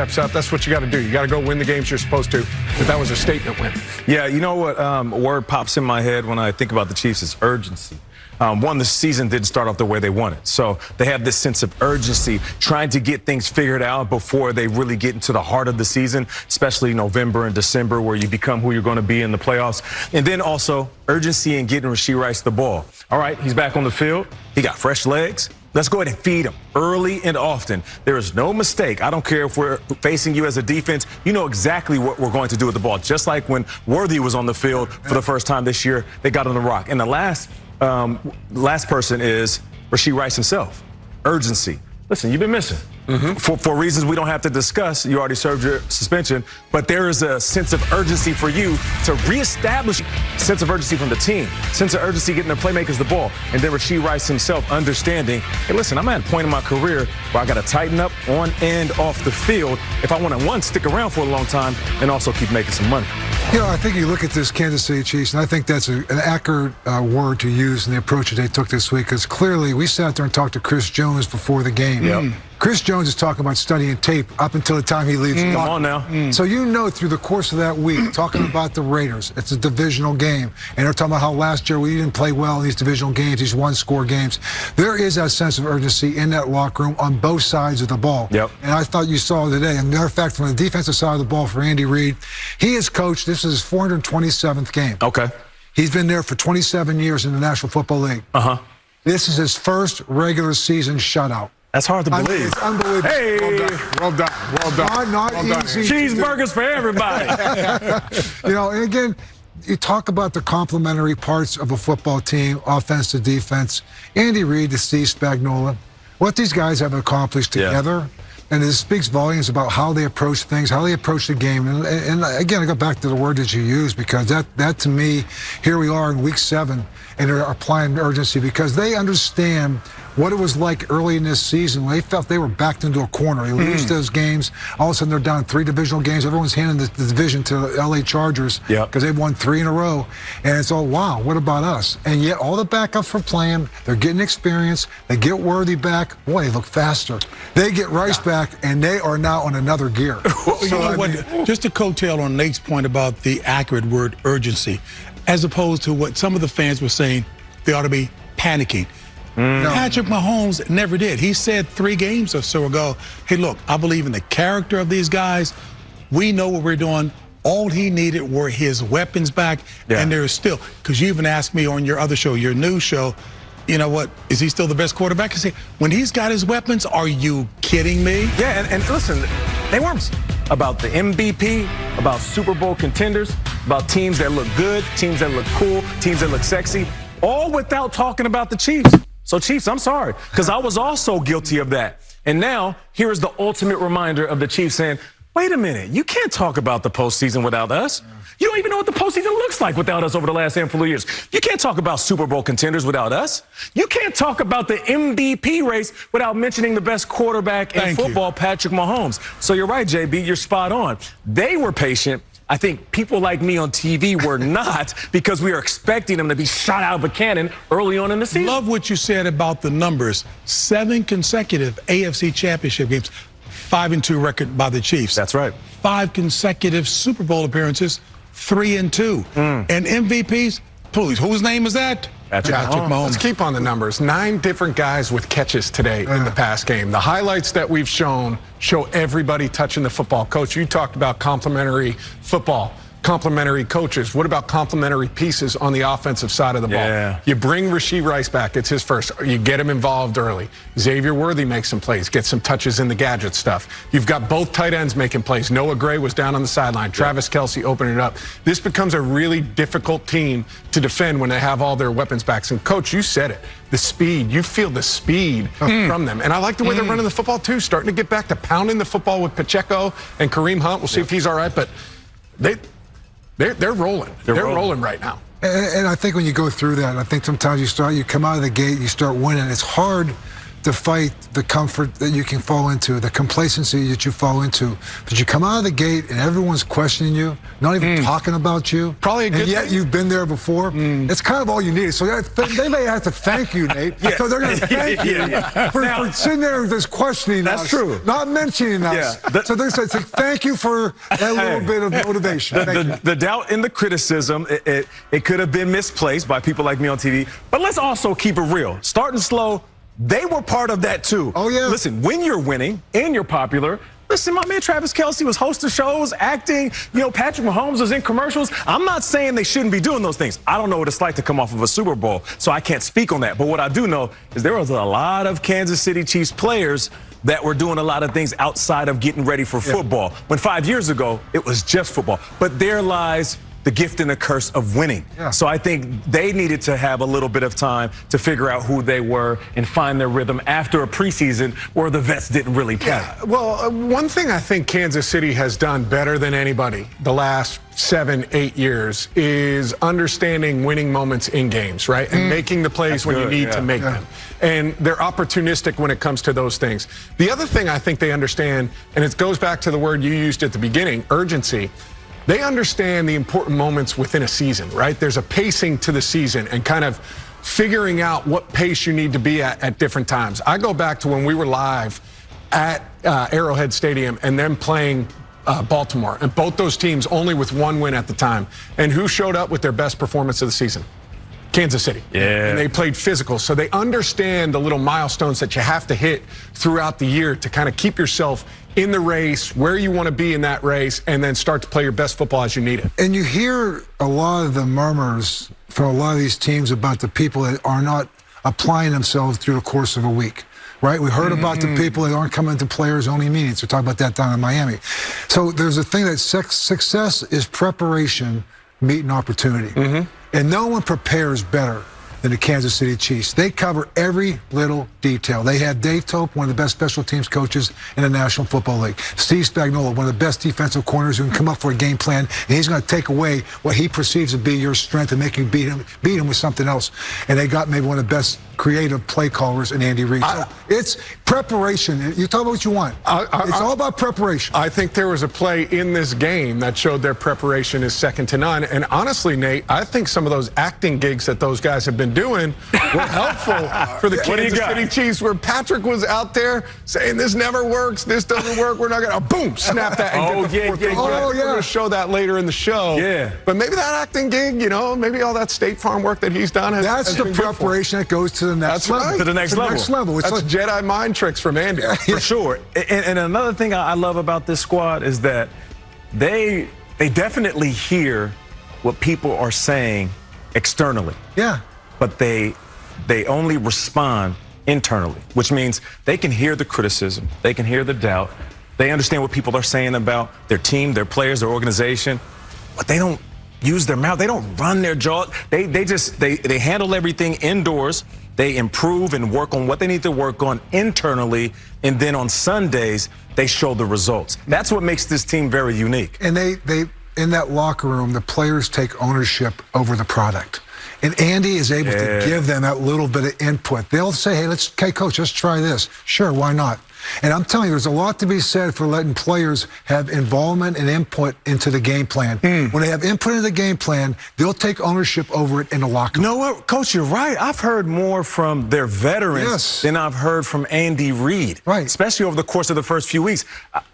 steps up. That's what you got to do. You got to go win the games you're supposed to. But that was a statement win. Yeah, you know what word pops in my head when I think about the Chiefs is urgency. One, the season didn't start off the way they wanted. So they have this sense of urgency, trying to get things figured out before they really get into the heart of the season, especially November and December, where you become who you're going to be in the playoffs. And then also urgency in getting Rashee Rice the ball. All right, he's back on the field. He got fresh legs. Let's go ahead and feed him early and often. There is no mistake. I don't care if we're facing you as a defense. You know exactly what we're going to do with the ball. Just like when Worthy was on the field for the first time this year, they got on the rock. And the last person is Rashee Rice himself. Urgency. Listen, you've been missing. For reasons we don't have to discuss. You already served your suspension. But there is a sense of urgency for you to reestablish sense of urgency from the team. Sense of urgency getting the playmakers the ball. And then Rashee Rice himself understanding, hey, listen, I'm at a point in my career where I got to tighten up on and off the field if I want to, one, stick around for a long time and also keep making some money. You know, I think you look at this Kansas City Chiefs, and I think that's an accurate word to use in the approach that they took this week, because clearly we sat there and talked to Chris Jones before the game. Yep. Chris Jones is talking about studying tape up until the time he leaves. Come on now. So you know through the course of that week, talking about the Raiders, it's a divisional game, and they're talking about how last year we didn't play well in these divisional games, these one-score games. There is that sense of urgency in that locker room on both sides of the ball. Yep. And I thought you saw today. As a matter of fact, from the defensive side of the ball for Andy Reid, he has coached, this is his 427th game. Okay. He's been there for 27 years in the National Football League. This is his first regular season shutout. That's hard to believe. I mean, it's unbelievable. Hey. Well done. Well done. Not well easy. Cheeseburgers for everybody. You know, and again, you talk about the complementary parts of a football team, offense to defense. Andy Reid to Steve Spagnuolo, what these guys have accomplished together, and it speaks volumes about how they approach things, how they approach the game. And again, I go back to the word that you used, because that to me, here we are in week 7, and they're applying urgency because they understand what it was like early in this season when they felt they were backed into a corner. They lose those games. All of a sudden, they're down 3 divisional games. Everyone's handing the division to the LA Chargers because they've won 3 in a row. And it's all, wow, what about us? And yet, all the backups are playing. They're getting experience. They get Worthy back. Boy, they look faster. They get Rice back, and they are now on another gear. Just to coattail on Nate's point about the accurate word urgency, as opposed to what some of the fans were saying, they ought to be panicking. Patrick Mahomes never did. He said 3 games or so ago, hey, look, I believe in the character of these guys. We know what we're doing. All he needed were his weapons back. And there is still, because you even asked me on your other show, your news show, you know what, is he still the best quarterback? I say, when he's got his weapons, are you kidding me? Yeah, and listen, they weren't about the MVP, about Super Bowl contenders, about teams that look good, teams that look cool, teams that look sexy, all without talking about the Chiefs. So, Chiefs, I'm sorry, because I was also guilty of that. And now, here is the ultimate reminder of the Chiefs saying, wait a minute, you can't talk about the postseason without us. You don't even know what the postseason looks like without us over the last handful of years. You can't talk about Super Bowl contenders without us. You can't talk about the MVP race without mentioning the best quarterback in football, Patrick Mahomes. So you're right, JB, you're spot on. They were patient. I think people like me on TV were not, because we are expecting them to be shot out of a cannon early on in the season. Love what you said about the numbers. 7 consecutive AFC Championship games, 5-2 record by the Chiefs. That's right. 5 consecutive Super Bowl appearances, 3-2. And MVPs, please, whose name is that? Patrick Mahomes. Let's keep on the numbers. 9 different guys with catches today in the past game. The highlights that we've shown show everybody touching the football. Coach, you talked about complementary football, complementary coaches. What about complementary pieces on the offensive side of the ball? You bring Rashee Rice back. It's his first. You get him involved early. Xavier Worthy makes some plays, gets some touches in the gadget stuff. You've got both tight ends making plays. Noah Gray was down on the sideline. Travis Kelce opening it up. This becomes a really difficult team to defend when they have all their weapons back. And, Coach, you said it. The speed. You feel the speed from them. And I like the way they're running the football, too, starting to get back to pounding the football with Pacheco and Kareem Hunt. We'll see if he's all right. But they're rolling. They're rolling right now. And I think when you go through that, I think sometimes you come out of the gate, you start winning. It's hard to fight the comfort that you can fall into, the complacency that you fall into. But you come out of the gate and everyone's questioning you, not even talking about you. Probably a good and yet thing. you've been there before. It's kind of all you need. So they may have to thank you, Nate. So they're going to thank you for sitting there and just questioning us. That's true. Not mentioning us. So they say thank you for that little bit of motivation. The doubt and the criticism, it could have been misplaced by people like me on TV. But let's also keep it real. Starting slow, they were part of that too. Oh, yeah. Listen, when you're winning and you're popular, listen, my man Travis Kelce was hosting shows, acting. Patrick Mahomes was in commercials. I'm not saying they shouldn't be doing those things. I don't know what it's like to come off of a Super Bowl, so I can't speak on that. But what I do know is there was a lot of Kansas City Chiefs players that were doing a lot of things outside of getting ready for football. When 5 years ago, it was just football. But there lies the gift and the curse of winning. So I think they needed to have a little bit of time to figure out who they were and find their rhythm after a preseason where the vets didn't really panic. Well, one thing I think Kansas City has done better than anybody the last 7-8 years is understanding winning moments in games, right? And making the plays when you need to make them. And they're opportunistic when it comes to those things. The other thing I think they understand, and it goes back to the word you used at the beginning, urgency. They understand the important moments within a season, right? There's a pacing to the season and kind of figuring out what pace you need to be at different times. I go back to when we were live at Arrowhead Stadium and then playing Baltimore, and both those teams only with one win at the time. And who showed up with their best performance of the season? Kansas City. And they played physical. So they understand the little milestones that you have to hit throughout the year to kind of keep yourself in the race, where you want to be in that race, and then start to play your best football as you need it. And you hear a lot of the murmurs from a lot of these teams about the people that are not applying themselves through the course of a week. Right? We heard about the people that aren't coming to players-only meetings. We talked about that down in Miami. So there's a thing that success is preparation meeting opportunity. And no one prepares better than the Kansas City Chiefs. They cover every little detail. They had Dave Tope, one of the best special teams coaches in the National Football League. Steve Spagnuolo, one of the best defensive corners who can come up for a game plan, and he's going to take away what he perceives to be your strength and make you beat him with something else. And they got maybe one of the best creative play callers in Andy Reid. So it's preparation. You talk about what you want. It's all about preparation. I think there was a play in this game that showed their preparation is second to none. And honestly, Nate, I think some of those acting gigs that those guys have been doing were helpful for the Kansas City Chiefs, where Patrick was out there saying, this never works, this doesn't work, we're not going to, boom, snap that and get the fourth. We're going to show that later in the show. But maybe that acting gig, maybe all that State Farm work that he's done has the preparation that goes to the next level. Right. To the next level. It's like Jedi mind tricks from Andy. For sure. And another thing I love about this squad is that they definitely hear what people are saying externally. But they only respond internally, which means they can hear the criticism, they can hear the doubt, they understand what people are saying about their team, their players, their organization, but they don't use their mouth, they don't run their jaw, they handle everything indoors. They improve and work on what they need to work on internally, and then on Sundays they show the results. That's what makes this team very unique. And they in that locker room, the players take ownership over the product. And Andy is able to give them that little bit of input. They'll say, hey, coach, let's try this. Sure, why not? And I'm telling you, there's a lot to be said for letting players have involvement and input into the game plan. When they have input into the game plan, they'll take ownership over it in the locker room. You know what, Coach, you're right. I've heard more from their veterans than I've heard from Andy Reid, especially over the course of the first few weeks.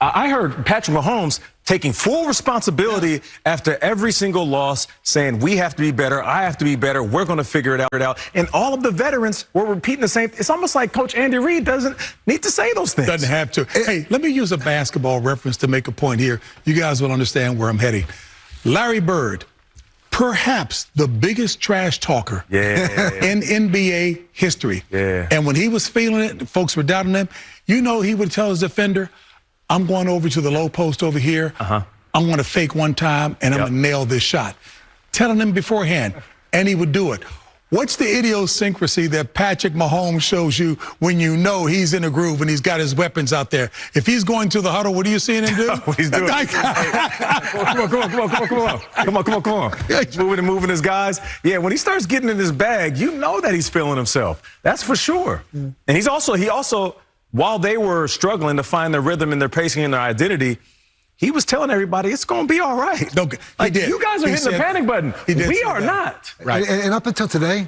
I heard Patrick Mahomes taking full responsibility after every single loss, saying we have to be better, I have to be better, we're going to figure it out. And all of the veterans were repeating the same. It's almost like Coach Andy Reid doesn't need to say those things. Doesn't have to. Hey, let me use a basketball reference to make a point here. You guys will understand where I'm heading. Larry Bird, perhaps the biggest trash talker in NBA history. And when he was feeling it, folks were doubting him, he would tell his defender, I'm going over to the low post over here. I'm going to fake one time, and I'm going to nail this shot. Telling him beforehand, and he would do it. What's the idiosyncrasy that Patrick Mahomes shows you when you know he's in a groove and he's got his weapons out there? If he's going to the huddle, what are you seeing him do? What he's doing? Come on. He's moving his guys. Yeah, when he starts getting in his bag, you know that he's feeling himself. That's for sure. And he also, while they were struggling to find their rhythm and their pacing and their identity, he was telling everybody it's going to be all right. He did. You guys are hitting the panic button. We are not. Right. And up until today,